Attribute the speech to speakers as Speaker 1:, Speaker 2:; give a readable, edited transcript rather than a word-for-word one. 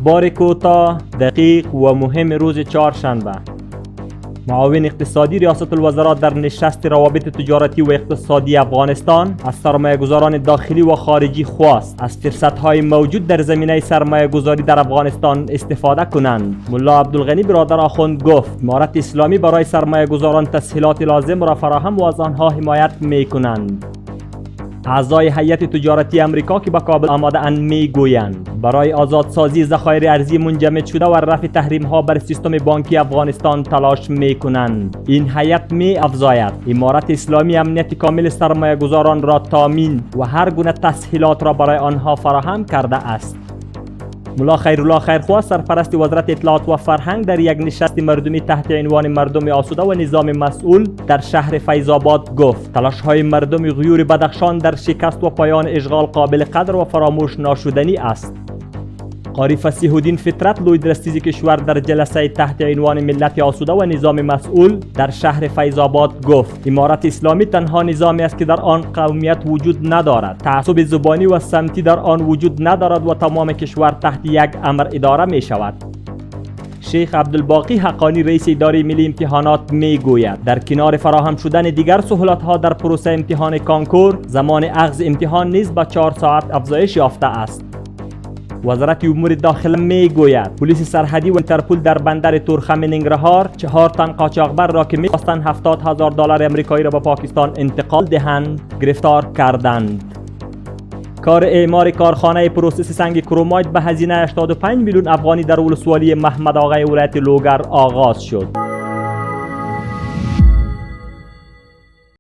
Speaker 1: اخبار کوتاه، دقیق و مهم روز چهارشنبه. معاون اقتصادی ریاست الوزراء در نشست روابط تجارتی و اقتصادی افغانستان از سرمایه‌گذاران داخلی و خارجی خواست از فرصت‌های موجود در زمینه سرمایه‌گذاری در افغانستان استفاده کنند. ملا عبدالغنی برادر آخوند گفت امارت اسلامی برای سرمایه‌گذاران تسهیلات لازم را فراهم و از آنها حمایت می‌کنند. اعضای هیئت تجارتی امریکا که به کابل آمده اند میگویند برای آزادسازی ذخایر ارزی منجمد شده و رفع تحریم ها بر سیستم بانکی افغانستان تلاش میکنند. این هیئت می افزاید امارت اسلامی امنیت کامل سرمایه گذاران را تامین و هر گونه تسهیلات را برای آنها فراهم کرده است. ملا خیرالله خیرخواه سرپرست وزارت اطلاعات و فرهنگ در یک نشست مردمی تحت عنوان مردم آسوده و نظام مسئول در شهر فیض آباد گفت تلاش های مردم غیور بدخشان در شکست و پایان اشغال قابل قدر و فراموش ناشدنی است. قاری فصیح الدین فطرت لوی درستیز کشور در جلسه تحت عنوان ملت آسوده و نظام مسئول در شهر فیض آباد گفت امارت اسلامی تنها نظامی است که در آن قومیت وجود ندارد، تعصب زبانی و سمتی در آن وجود ندارد و تمام کشور تحت یک امر اداره می شود. شیخ عبدالباقی حقانی رئیس اداره ملی امتحانات می گوید در کنار فراهم شدن دیگر سهولت ها در پروسه امتحان کانکور زمان اخذ امتحان نیز به 4 ساعت افزایش یافته است. وزارت امور داخله می گوید پلیس سرحدی و اینترپل در بندر تورخم ننگرهار 4 تن قاچاقبر را که می‌خواستند $70,000 آمریکایی را به پاکستان انتقال دهند گرفتار کردند. کار اعمار کارخانه پروسس سنگ کرومایت به هزینه 85 میلیون افغانی در ولسوالی محمد آقای ولایت لوگر آغاز شد.